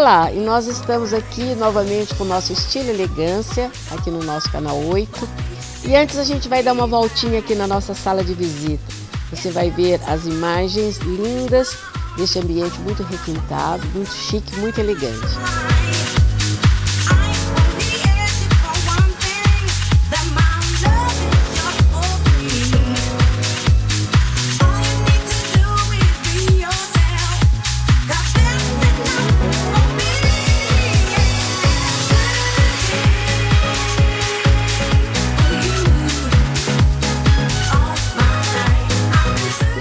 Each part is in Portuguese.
Olá, e nós estamos aqui novamente com o nosso Estilo Elegância, aqui no nosso canal 8. E antes a gente vai dar uma voltinha aqui na nossa sala de visita. Você vai ver as imagens lindas deste ambiente muito requintado, muito chique, muito elegante.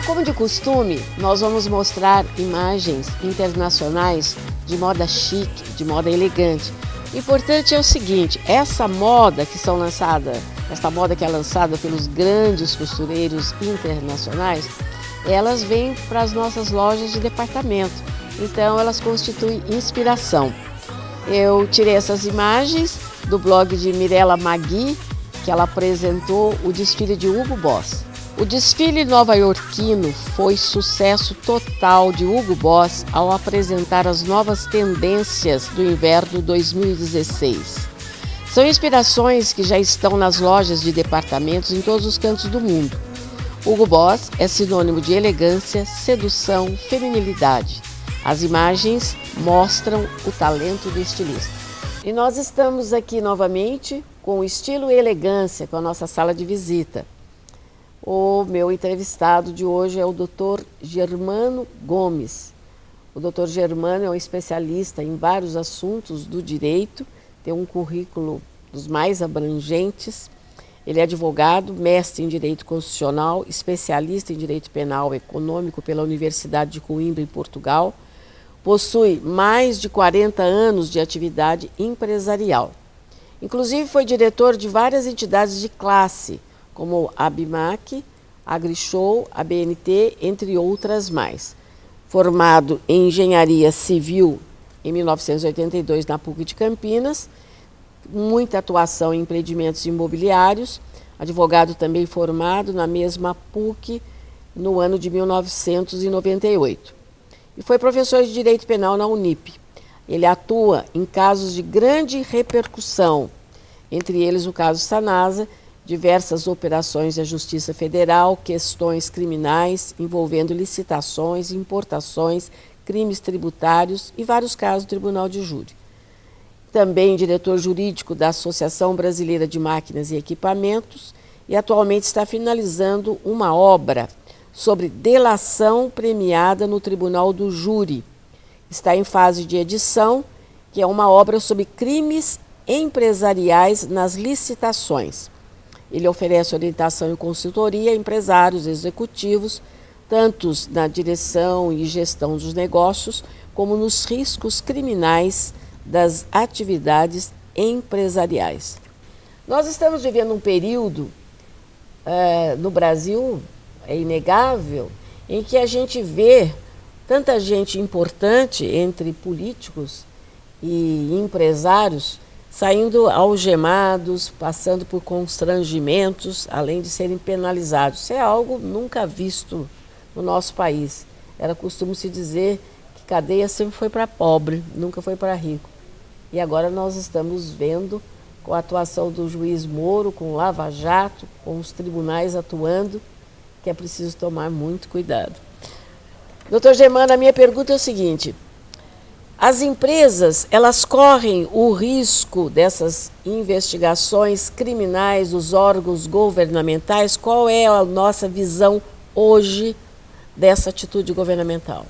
Como de costume, nós vamos mostrar imagens internacionais de moda chique, de moda elegante. O importante é o seguinte, essa moda que é lançada pelos grandes costureiros internacionais, elas vêm para as nossas lojas de departamento. Então elas constituem inspiração. Eu tirei essas imagens do blog de Mirella Magui, que ela apresentou o desfile de Hugo Boss. O desfile nova-iorquino foi sucesso total de Hugo Boss ao apresentar as novas tendências do inverno 2016. São inspirações que já estão nas lojas de departamentos em todos os cantos do mundo. Hugo Boss é sinônimo de elegância, sedução, feminilidade. As imagens mostram o talento do estilista. E nós estamos aqui novamente com o Estilo e Elegância, com a nossa sala de visita. O meu entrevistado de hoje é o Dr. Germano Gomes. O Dr. Germano é um especialista em vários assuntos do direito, tem um currículo dos mais abrangentes. Ele é advogado, mestre em Direito Constitucional, especialista em Direito Penal Econômico pela Universidade de Coimbra, em Portugal. Possui mais de 40 anos de atividade empresarial. Inclusive foi diretor de várias entidades de classe, como a ABIMAC, a AgriShow, a BNT, entre outras mais. Formado em Engenharia Civil em 1982 na PUC de Campinas, muita atuação em empreendimentos imobiliários, advogado também formado na mesma PUC no ano de 1998. E foi professor de Direito Penal na Unip. Ele atua em casos de grande repercussão, entre eles o caso Sanasa, diversas operações da Justiça Federal, questões criminais envolvendo licitações, importações, crimes tributários e vários casos do Tribunal de Júri. Também diretor jurídico da Associação Brasileira de Máquinas e Equipamentos e atualmente está finalizando uma obra sobre delação premiada no Tribunal do Júri. Está em fase de edição, que é uma obra sobre crimes empresariais nas licitações. Ele oferece orientação e consultoria a empresários executivos, tanto na direção e gestão dos negócios, como nos riscos criminais das atividades empresariais. Nós estamos vivendo um período, no Brasil, é inegável, em que a gente vê tanta gente importante entre políticos e empresários saindo algemados, passando por constrangimentos, além de serem penalizados. Isso é algo nunca visto no nosso país. Era costume se dizer que cadeia sempre foi para pobre, nunca foi para rico. E agora nós estamos vendo, com a atuação do juiz Moro, com o Lava Jato, com os tribunais atuando, que é preciso tomar muito cuidado. Doutor Germano, a minha pergunta é o seguinte: as empresas, elas correm o risco dessas investigações criminais dos órgãos governamentais? Qual é a nossa visão hoje dessa atitude governamental?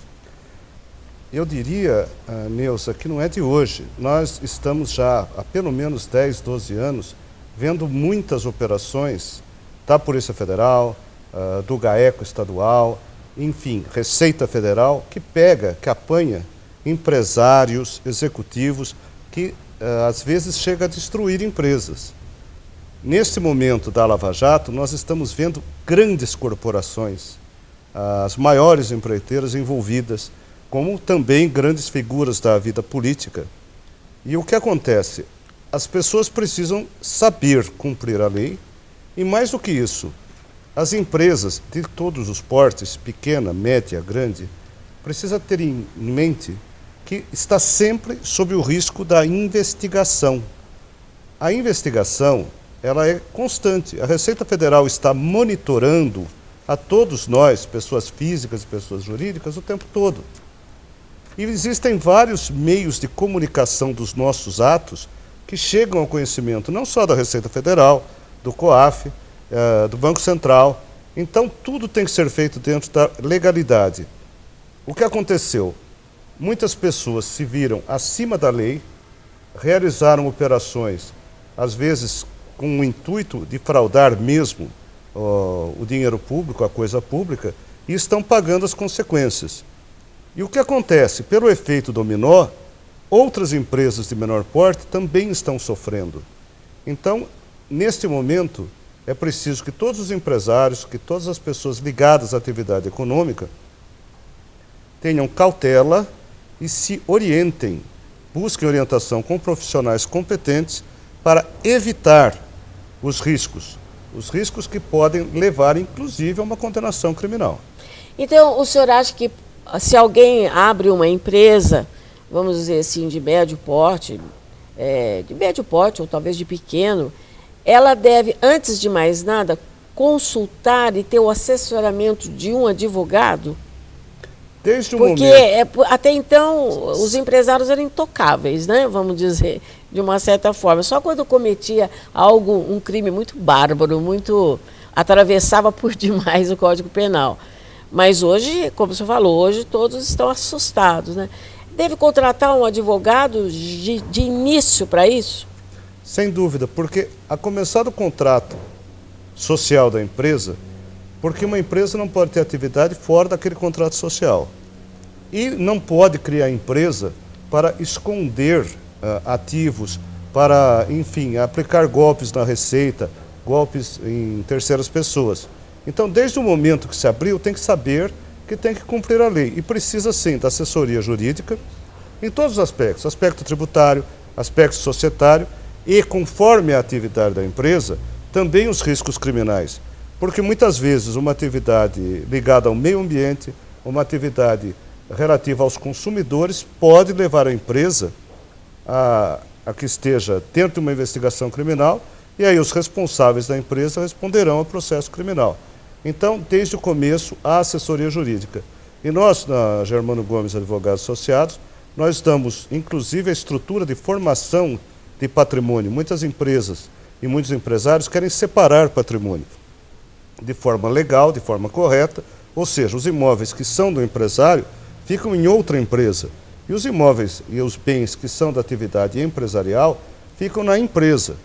Eu diria, Neuza, que não é de hoje. Nós estamos já há pelo menos 10, 12 anos vendo muitas operações da Polícia Federal, do GAECO estadual, enfim, Receita Federal, que apanha empresários, executivos, que às vezes chega a destruir empresas. Neste momento da Lava Jato, nós estamos vendo grandes corporações, as maiores empreiteiras envolvidas, como também grandes figuras da vida política. E o que acontece? As pessoas precisam saber cumprir a lei e, mais do que isso, as empresas de todos os portes, pequena, média, grande, precisam ter em mente que está sempre sob o risco da investigação. A investigação, ela é constante. A Receita Federal está monitorando a todos nós, pessoas físicas e pessoas jurídicas, o tempo todo. E existem vários meios de comunicação dos nossos atos que chegam ao conhecimento não só da Receita Federal, do COAF, do Banco Central. Então, tudo tem que ser feito dentro da legalidade. O que aconteceu? Muitas pessoas se viram acima da lei, realizaram operações, às vezes com o intuito de fraudar mesmo o dinheiro público, a coisa pública, e estão pagando as consequências. E o que acontece? Pelo efeito dominó, outras empresas de menor porte também estão sofrendo. Então, neste momento, é preciso que todos os empresários, que todas as pessoas ligadas à atividade econômica tenham cautela e se orientem, busquem orientação com profissionais competentes para evitar os riscos que podem levar, inclusive, a uma condenação criminal. Então, o senhor acha que se alguém abre uma empresa, vamos dizer assim, de médio porte ou talvez de pequeno, ela deve, antes de mais nada, consultar e ter o assessoramento de um advogado? Desde o Porque momento... até então os empresários eram intocáveis, né? Vamos dizer, de uma certa forma. Só quando cometia um crime muito bárbaro, atravessava por demais o Código Penal. Mas hoje, como você falou, hoje todos estão assustados, né? Deve contratar um advogado de início para isso? Sem dúvida, porque a começar do contrato social da empresa, porque uma empresa não pode ter atividade fora daquele contrato social. E não pode criar empresa para esconder ativos, para, enfim, aplicar golpes na Receita, golpes em terceiras pessoas. Então, desde o momento que se abriu, tem que saber que tem que cumprir a lei. E precisa, sim, da assessoria jurídica em todos os aspectos, aspecto tributário, aspecto societário e, conforme a atividade da empresa, também os riscos criminais. Porque muitas vezes uma atividade ligada ao meio ambiente, uma atividade relativa aos consumidores, pode levar a empresa a que esteja dentro de uma investigação criminal, e aí os responsáveis da empresa responderão ao processo criminal. Então, desde o começo, a assessoria jurídica. E nós, na Germano Gomes Advogados Associados, nós damos, inclusive, a estrutura de formação de patrimônio. Muitas empresas e muitos empresários querem separar patrimônio de forma legal, de forma correta, ou seja, os imóveis que são do empresário ficam em outra empresa, e os imóveis e os bens que são da atividade empresarial ficam na empresa.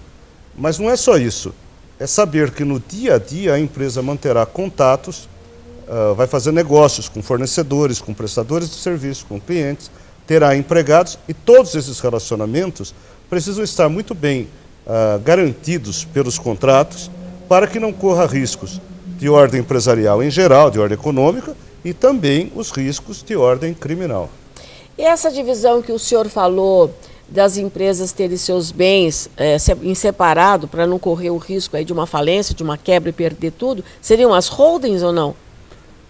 Mas não é só isso, é saber que no dia a dia a empresa manterá contatos, vai fazer negócios com fornecedores, com prestadores de serviço, com clientes, terá empregados, e todos esses relacionamentos precisam estar muito bem garantidos pelos contratos, para que não corra riscos de ordem empresarial em geral, de ordem econômica, e também os riscos de ordem criminal. E essa divisão que o senhor falou das empresas terem seus bens em separado para não correr o risco aí de uma falência, de uma quebra e perder tudo, seriam as holdings ou não?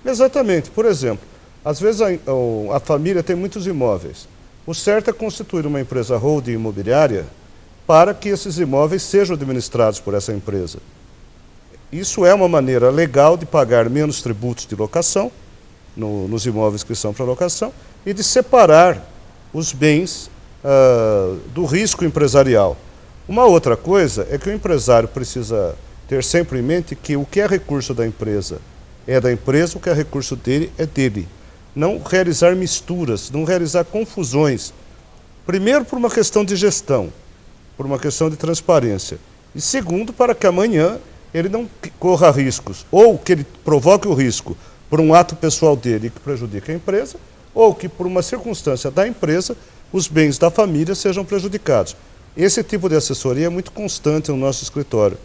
Exatamente. Por exemplo, às vezes a família tem muitos imóveis. O certo é constituir uma empresa holding imobiliária para que esses imóveis sejam administrados por essa empresa. Isso é uma maneira legal de pagar menos tributos de locação nos imóveis que são para locação e de separar os bens do risco empresarial. Uma outra coisa é que o empresário precisa ter sempre em mente que o que é recurso da empresa é da empresa, o que é recurso dele é dele. Não realizar misturas, não realizar confusões. Primeiro, por uma questão de gestão, por uma questão de transparência. E segundo, para que amanhã ele não corra riscos, ou que ele provoque o risco por um ato pessoal dele que prejudique a empresa, ou que por uma circunstância da empresa, os bens da família sejam prejudicados. Esse tipo de assessoria é muito constante no nosso escritório.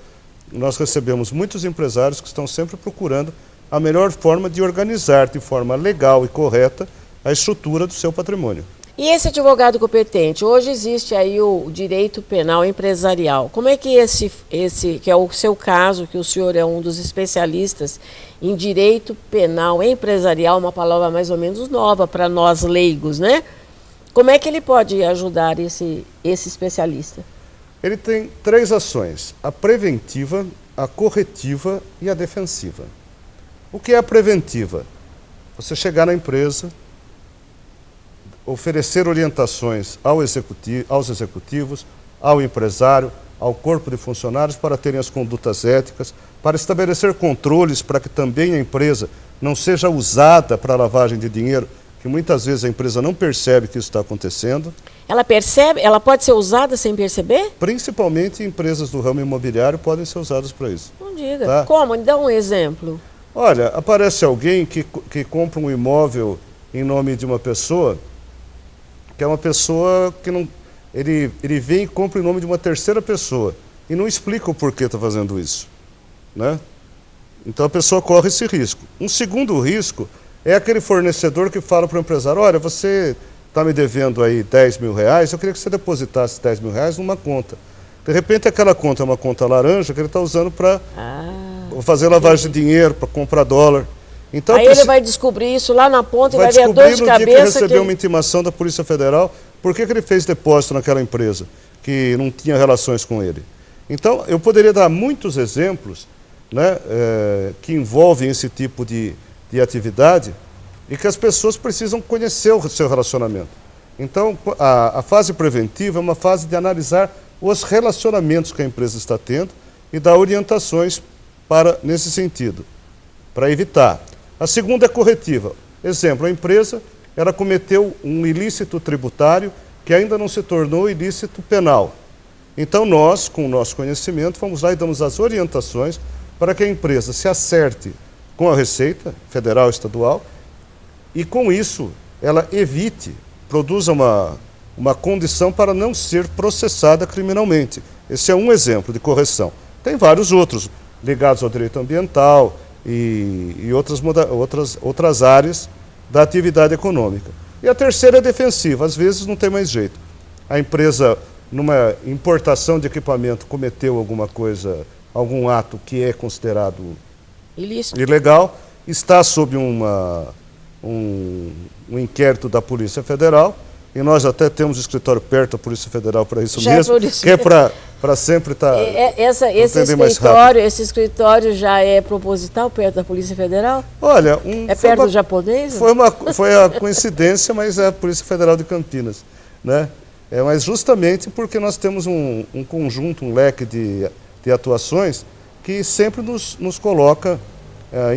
Nós recebemos muitos empresários que estão sempre procurando a melhor forma de organizar de forma legal e correta a estrutura do seu patrimônio. E esse advogado competente, hoje existe aí o direito penal empresarial. Como é que esse que é o seu caso, que o senhor é um dos especialistas em direito penal empresarial, uma palavra mais ou menos nova para nós leigos, né? Como é que ele pode ajudar esse especialista? Ele tem 3 ações: a preventiva, a corretiva e a defensiva. O que é a preventiva? Você chegar na empresa, oferecer orientações aos executivos, ao empresário, ao corpo de funcionários para terem as condutas éticas, para estabelecer controles para que também a empresa não seja usada para lavagem de dinheiro, que muitas vezes a empresa não percebe que isso está acontecendo. Ela percebe? Ela pode ser usada sem perceber? Principalmente empresas do ramo imobiliário podem ser usadas para isso. Não diga. Tá? Como? Dá um exemplo. Olha, aparece alguém que compra um imóvel em nome de uma pessoa, que é uma pessoa que não... Ele vem e compra em nome de uma terceira pessoa e não explica o porquê está fazendo isso, né? Então a pessoa corre esse risco. Um segundo risco é aquele fornecedor que fala para o empresário: olha, você está me devendo aí 10 mil reais, eu queria que você depositasse 10 mil reais numa conta. De repente aquela conta é uma conta laranja que ele está usando para fazer lavagem de dinheiro, para comprar dólar. Então, aí ele vai descobrir isso lá na ponta e vai ver a dor de cabeça. No dia que recebeu uma intimação da Polícia Federal, por que ele fez depósito naquela empresa que não tinha relações com ele? Então, eu poderia dar muitos exemplos, né, que envolvem esse tipo de atividade e que as pessoas precisam conhecer o seu relacionamento. Então, a fase preventiva é uma fase de analisar os relacionamentos que a empresa está tendo e dar orientações nesse sentido, para evitar. A segunda é corretiva. Exemplo, a empresa ela cometeu um ilícito tributário que ainda não se tornou ilícito penal. Então nós, com o nosso conhecimento, vamos lá e damos as orientações para que a empresa se acerte com a Receita Federal e Estadual e com isso ela evite, produza uma condição para não ser processada criminalmente. Esse é um exemplo de correção. Tem vários outros ligados ao direito ambiental e outras áreas da atividade econômica. E a terceira é defensiva. Às vezes não tem mais jeito. A empresa, numa importação de equipamento, cometeu alguma coisa, algum ato que é considerado ilícito, ilegal, está sob um inquérito da Polícia Federal, e nós até temos escritório perto da Polícia Federal para isso mesmo, que é para sempre estar... Esse escritório já é proposital perto da Polícia Federal? Olha... É perto do japonês? Foi a coincidência, mas é a Polícia Federal de Campinas, né? Mas justamente porque nós temos um conjunto, um leque de atuações que sempre nos coloca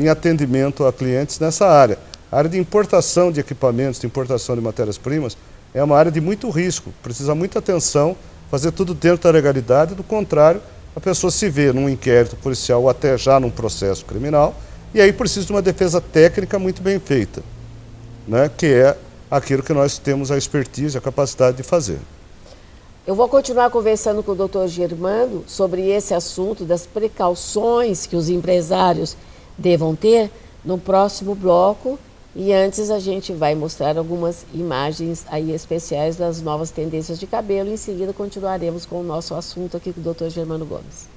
em atendimento a clientes nessa área. A área de importação de equipamentos, de importação de matérias-primas, é uma área de muito risco, precisa muita atenção, fazer tudo dentro da legalidade, do contrário, a pessoa se vê num inquérito policial ou até já num processo criminal, e aí precisa de uma defesa técnica muito bem feita, né, que é aquilo que nós temos a expertise, a capacidade de fazer. Eu vou continuar conversando com o doutor Germando sobre esse assunto das precauções que os empresários devam ter no próximo bloco. E antes a gente vai mostrar algumas imagens aí especiais das novas tendências de cabelo. Em seguida continuaremos com o nosso assunto aqui com o Dr. Germando Gomes.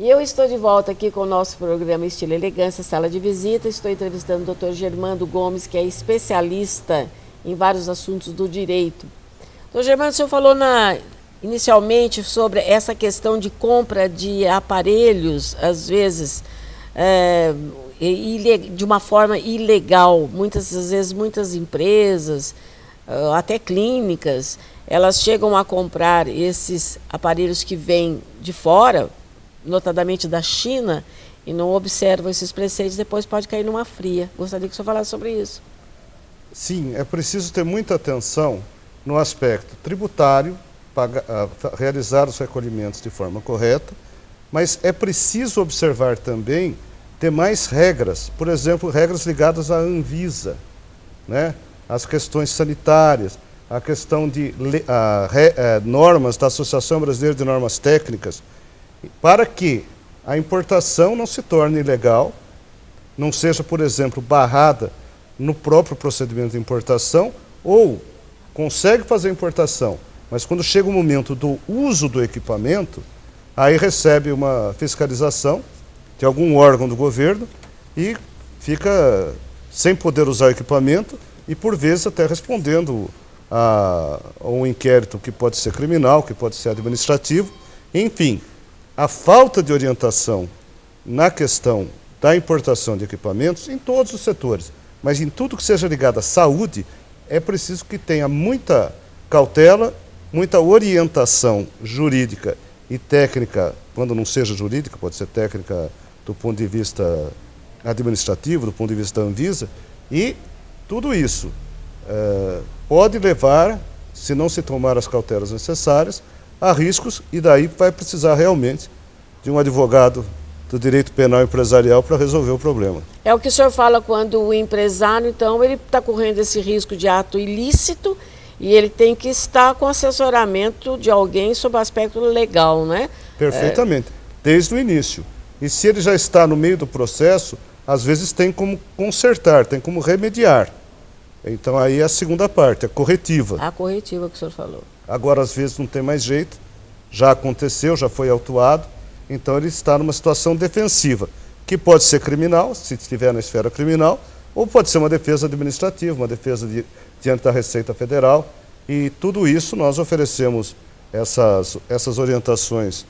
E eu estou de volta aqui com o nosso programa Estilo e Elegância, Sala de Visita. Estou entrevistando o Dr. Germando Gomes, que é especialista em vários assuntos do direito. Dr. Germando, o senhor falou inicialmente sobre essa questão de compra de aparelhos, às vezes de uma forma ilegal. Muitas vezes, muitas empresas, até clínicas, elas chegam a comprar esses aparelhos que vêm de fora, notadamente da China, e não observam esses preceitos, depois pode cair numa fria. Gostaria que o senhor falasse sobre isso. Sim, é preciso ter muita atenção no aspecto tributário, realizar os recolhimentos de forma correta, mas é preciso observar também demais regras, por exemplo, regras ligadas à Anvisa, né? As questões sanitárias, a questão de normas da Associação Brasileira de Normas Técnicas, para que a importação não se torne ilegal, não seja, por exemplo, barrada no próprio procedimento de importação, ou consegue fazer a importação, mas quando chega o momento do uso do equipamento, aí recebe uma fiscalização de algum órgão do governo e fica sem poder usar o equipamento e, por vezes, até respondendo a um inquérito que pode ser criminal, que pode ser administrativo. Enfim, a falta de orientação na questão da importação de equipamentos em todos os setores, mas em tudo que seja ligado à saúde, é preciso que tenha muita cautela, muita orientação jurídica e técnica, quando não seja jurídica, pode ser técnica do ponto de vista administrativo, do ponto de vista da Anvisa, e tudo isso pode levar, se não se tomar as cautelas necessárias, a riscos, e daí vai precisar realmente de um advogado do direito penal empresarial para resolver o problema. É o que o senhor fala quando o empresário, então, ele está correndo esse risco de ato ilícito e ele tem que estar com assessoramento de alguém sob o aspecto legal, né? Perfeitamente, desde o início. E se ele já está no meio do processo, às vezes tem como consertar, tem como remediar. Então aí é a segunda parte, a corretiva. A corretiva que o senhor falou. Agora, às vezes, não tem mais jeito, já aconteceu, já foi autuado, então ele está numa situação defensiva, que pode ser criminal, se estiver na esfera criminal, ou pode ser uma defesa administrativa, uma defesa diante da Receita Federal, e tudo isso nós oferecemos essas orientações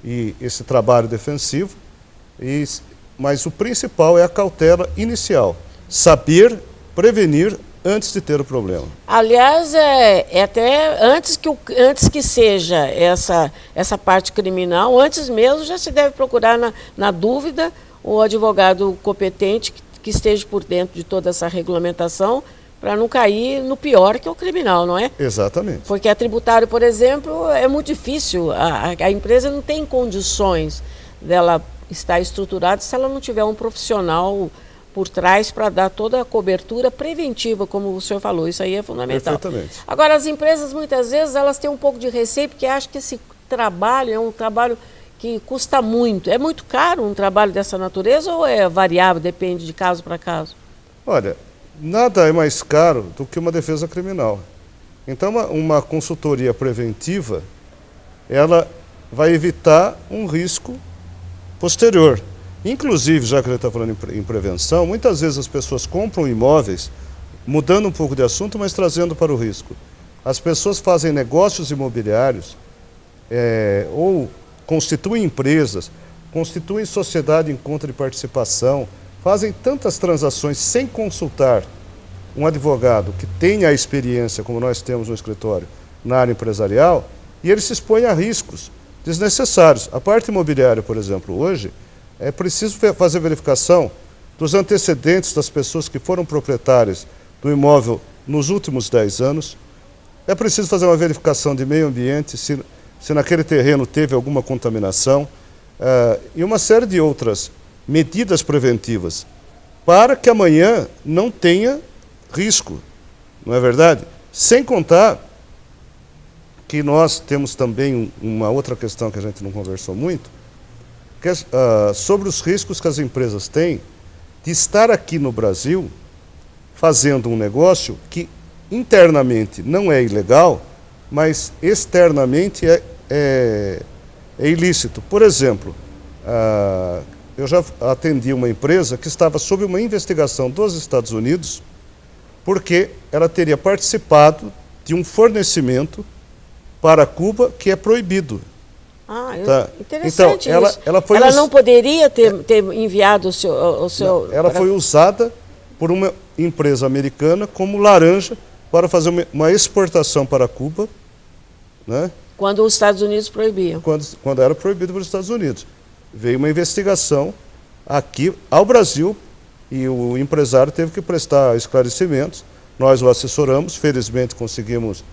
e esse trabalho defensivo, mas o principal é a cautela inicial, saber prevenir antes de ter o problema. Aliás, até antes que seja essa parte criminal, antes mesmo já se deve procurar, na dúvida, o advogado competente que esteja por dentro de toda essa regulamentação, para não cair no pior, que é o criminal, não é? Exatamente. Porque a tributário, por exemplo, é muito difícil, a empresa não tem condições dela estar estruturada se ela não tiver um profissional por trás para dar toda a cobertura preventiva, como o senhor falou, isso aí é fundamental. Perfeitamente. Agora, as empresas, muitas vezes, elas têm um pouco de receio, porque acham que esse trabalho é um trabalho que custa muito. É muito caro um trabalho dessa natureza ou é variável, depende de caso para caso? Olha, nada é mais caro do que uma defesa criminal. Então, uma consultoria preventiva, ela vai evitar um risco posterior. Inclusive, já que ele está falando em prevenção, muitas vezes as pessoas compram imóveis, mudando um pouco de assunto, mas trazendo para o risco. As pessoas fazem negócios imobiliários, ou constituem empresas, constituem sociedade em conta de participação, fazem tantas transações sem consultar um advogado que tenha a experiência, como nós temos no escritório, na área empresarial, e ele se expõe a riscos desnecessários. A parte imobiliária, por exemplo, hoje, é preciso fazer verificação dos antecedentes das pessoas que foram proprietárias do imóvel nos últimos 10 anos. É preciso fazer uma verificação de meio ambiente, se naquele terreno teve alguma contaminação, e uma série de outras medidas preventivas, para que amanhã não tenha risco, não é verdade? Sem contar que nós temos também uma outra questão que a gente não conversou muito, que é sobre os riscos que as empresas têm de estar aqui no Brasil fazendo um negócio que internamente não é ilegal, mas externamente é ilícito. Por exemplo, eu já atendi uma empresa que estava sob uma investigação dos Estados Unidos porque ela teria participado de um fornecimento para Cuba que é proibido. Interessante então, isso. Ela não poderia ter enviado o seu... Não, ela foi usada por uma empresa americana como laranja para fazer uma exportação para Cuba, né? Quando os Estados Unidos proibiam. Quando era proibido pelos Estados Unidos. Veio uma investigação aqui ao Brasil e o empresário teve que prestar esclarecimentos. Nós o assessoramos, felizmente conseguimos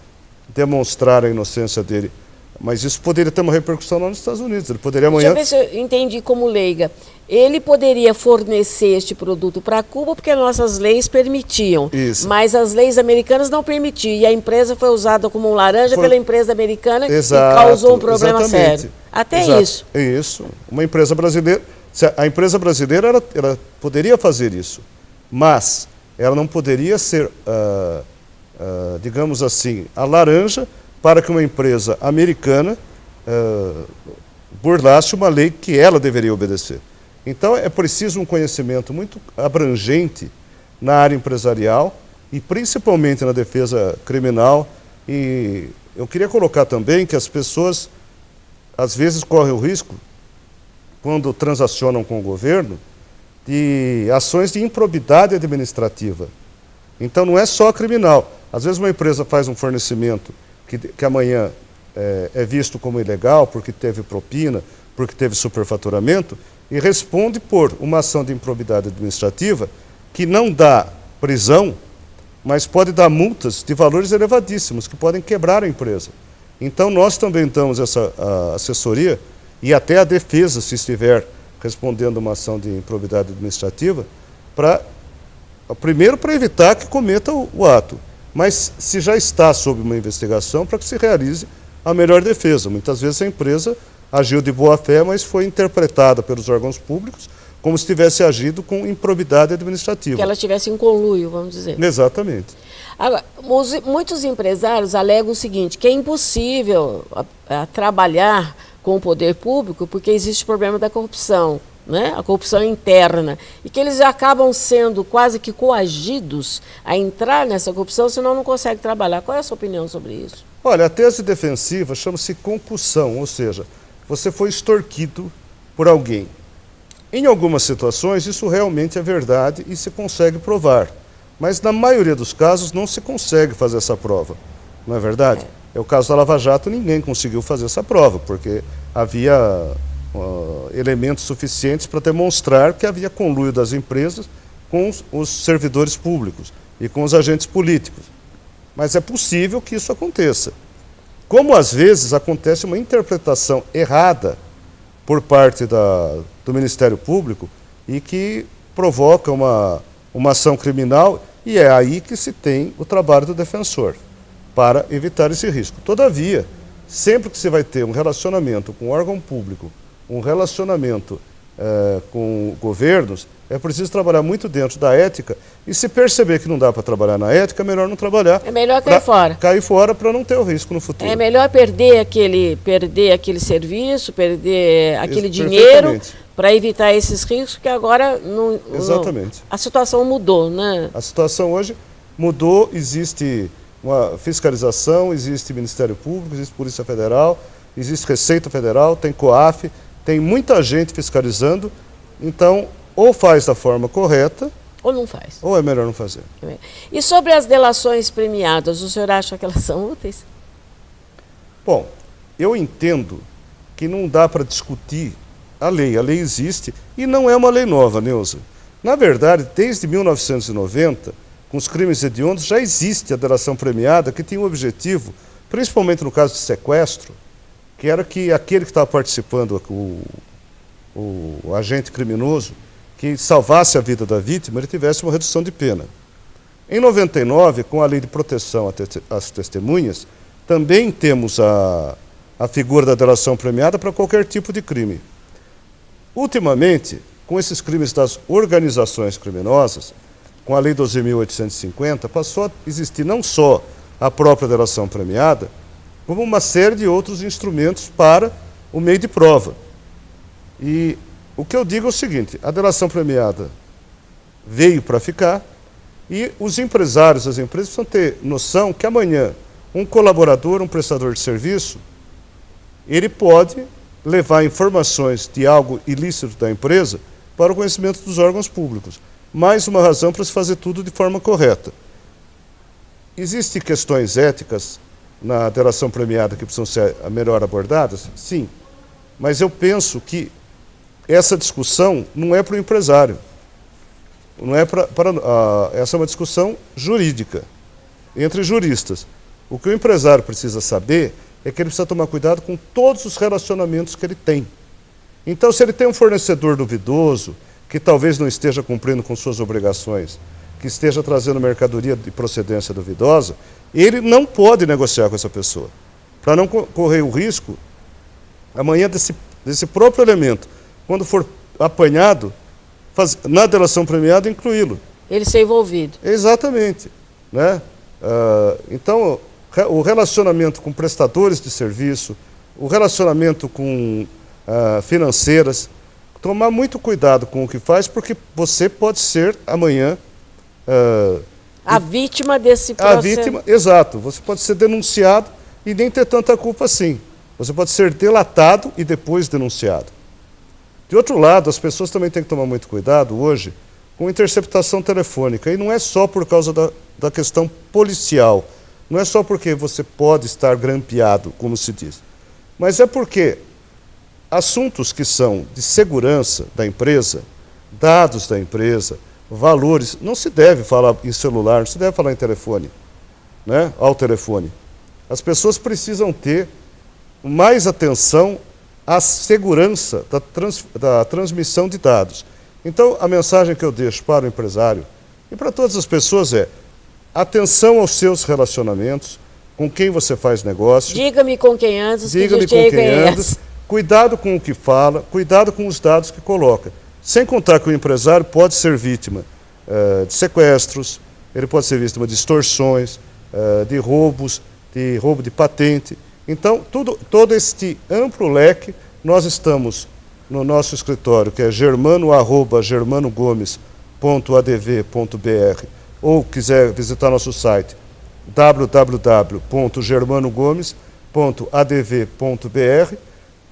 demonstrar a inocência dele. Mas isso poderia ter uma repercussão lá nos Estados Unidos. Ele poderia amanhã... Deixa eu ver se eu entendi como leiga. Ele poderia fornecer este produto para Cuba porque nossas leis permitiam. Isso. Mas as leis americanas não permitiam. E a empresa foi usada como um laranja pela empresa americana. Exato, e causou um problema exatamente. sério. Até Exato. isso. Isso. Uma empresa brasileira... A empresa brasileira ela poderia fazer isso. Mas ela não poderia ser, digamos assim, a laranja para que uma empresa americana burlasse uma lei que ela deveria obedecer. Então é preciso um conhecimento muito abrangente na área empresarial e principalmente na defesa criminal. E eu queria colocar também que as pessoas às vezes correm o risco, quando transacionam com o governo, de ações de improbidade administrativa. Então não é só criminal. Às vezes uma empresa faz um fornecimento que amanhã é visto como ilegal, porque teve propina, porque teve superfaturamento, e responde por uma ação de improbidade administrativa que não dá prisão, mas pode dar multas de valores elevadíssimos, que podem quebrar a empresa. Então nós também damos essa assessoria, e até a defesa, se estiver respondendo uma ação de improbidade administrativa, primeiro para evitar que cometa o ato, mas se já está sob uma investigação, para que se realize a melhor defesa. Muitas vezes a empresa agiu de boa fé, mas foi interpretada pelos órgãos públicos como se tivesse agido com improbidade administrativa. Que ela estivesse em conluio, vamos dizer. Exatamente. Agora, muitos empresários alegam o seguinte, que é impossível trabalhar com o poder público porque existe o problema da corrupção, né? A corrupção interna, e que eles acabam sendo quase que coagidos a entrar nessa corrupção, senão não conseguem trabalhar. Qual é a sua opinião sobre isso? Olha, a tese defensiva chama-se concussão, ou seja, você foi extorquido por alguém. Em algumas situações isso realmente é verdade e se consegue provar, mas na maioria dos casos não se consegue fazer essa prova, não é verdade? É o caso da Lava Jato, ninguém conseguiu fazer essa prova, porque havia elementos suficientes para demonstrar que havia conluio das empresas com os servidores públicos e com os agentes políticos. Mas é possível que isso aconteça. Como às vezes acontece uma interpretação errada por parte do Ministério Público e que provoca uma ação criminal, e é aí que se tem o trabalho do defensor, para evitar esse risco. Todavia, sempre que você vai ter um relacionamento com o órgão público, um relacionamento com governos, é preciso trabalhar muito dentro da ética, e se perceber que não dá para trabalhar na ética, é melhor não trabalhar. É melhor cair fora. Cair fora para não ter o risco no futuro. É melhor perder aquele serviço, perder aquele dinheiro, para evitar esses riscos, que agora Exatamente. A situação mudou, né? A situação hoje mudou, existe uma fiscalização, existe Ministério Público, existe Polícia Federal, existe Receita Federal, tem COAF, tem muita gente fiscalizando, então ou faz da forma correta, ou não faz. Ou é melhor não fazer. E sobre as delações premiadas, o senhor acha que elas são úteis? Bom, eu entendo que não dá para discutir a lei existe e não é uma lei nova, Neuza. Na verdade, desde 1990, com os crimes hediondos, já existe a delação premiada que tinha um objetivo, principalmente no caso de sequestro, que era que aquele que estava participando, o agente criminoso, que salvasse a vida da vítima, ele tivesse uma redução de pena. Em 99, com a lei de proteção às testemunhas, também temos a figura da delação premiada para qualquer tipo de crime. Ultimamente, com esses crimes das organizações criminosas, com a Lei 12.850, passou a existir não só a própria delação premiada, como uma série de outros instrumentos para o meio de prova. E o que eu digo é o seguinte, a delação premiada veio para ficar e os empresários, as empresas precisam ter noção que amanhã um colaborador, um prestador de serviço, ele pode levar informações de algo ilícito da empresa para o conhecimento dos órgãos públicos. Mais uma razão para se fazer tudo de forma correta. Existem questões éticas na delação premiada que precisam ser melhor abordadas? Sim. Mas eu penso que essa discussão não é para o empresário. Não é essa é uma discussão jurídica, entre juristas. O que o empresário precisa saber é que ele precisa tomar cuidado com todos os relacionamentos que ele tem. Então, se ele tem um fornecedor duvidoso, que talvez não esteja cumprindo com suas obrigações, que esteja trazendo mercadoria de procedência duvidosa, ele não pode negociar com essa pessoa, para não correr o risco, amanhã, desse próprio elemento, quando for apanhado, na delação premiada, incluí-lo. Ele ser envolvido. Exatamente. Né? Então, o relacionamento com prestadores de serviço, o relacionamento com financeiras, tomar muito cuidado com o que faz, porque você pode ser amanhã... a vítima desse processo. A vítima, exato. Você pode ser denunciado e nem ter tanta culpa assim. Você pode ser delatado e depois denunciado. De outro lado, as pessoas também têm que tomar muito cuidado hoje com interceptação telefônica. E não é só por causa da questão policial. Não é só porque você pode estar grampeado, como se diz. Mas é porque assuntos que são de segurança da empresa, dados da empresa, valores, não se deve falar em celular, não se deve falar em telefone, né? Ao telefone. As pessoas precisam ter mais atenção à segurança da transmissão de dados. Então, a mensagem que eu deixo para o empresário e para todas as pessoas é: atenção aos seus relacionamentos, com quem você faz negócio. Diga-me com quem andas, diga-me com quem andas. Cuidado com o que fala, cuidado com os dados que coloca. Sem contar que o empresário pode ser vítima de sequestros, ele pode ser vítima de extorsões, de roubos, de roubo de patente. Então, todo este amplo leque, nós estamos no nosso escritório, que é germano@germanogomes.adv.br, ou quiser visitar nosso site www.germanogomes.adv.br,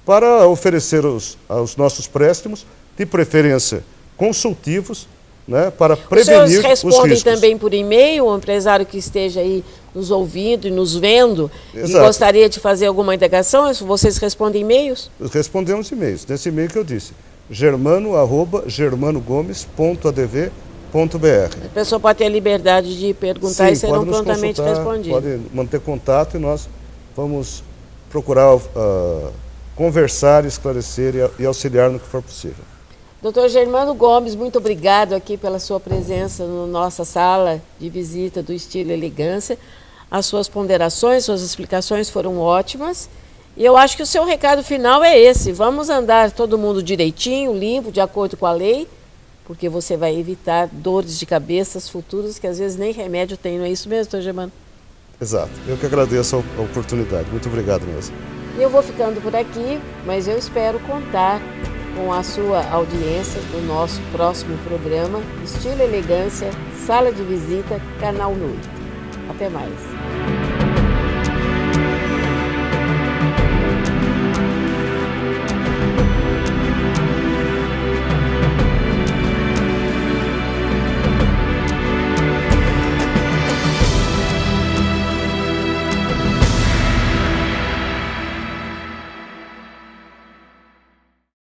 para oferecer aos nossos préstimos, de preferência consultivos, né, para prevenir os riscos. Os senhores respondem também por e-mail, o empresário que esteja aí nos ouvindo e nos vendo, e gostaria de fazer alguma indagação, vocês respondem e-mails? Respondemos e-mails, nesse e-mail que eu disse, germano@germanogomes.adv.br. A pessoa pode ter a liberdade de perguntar. Sim, e serão prontamente respondidos. Pode manter contato e nós vamos procurar conversar, esclarecer e auxiliar no que for possível. Doutor Germano Gomes, muito obrigado aqui pela sua presença na nossa sala de visita do Estilo e Elegância. As suas ponderações, suas explicações foram ótimas. E eu acho que o seu recado final é esse: vamos andar todo mundo direitinho, limpo, de acordo com a lei, porque você vai evitar dores de cabeças futuras que às vezes nem remédio tem, não é isso mesmo, doutor Germano? Exato. Eu que agradeço a oportunidade. Muito obrigado mesmo. Eu vou ficando por aqui, mas eu espero contar com a sua audiência no nosso próximo programa Estilo e Elegância, Sala de Visita, Canal NUI. Até mais.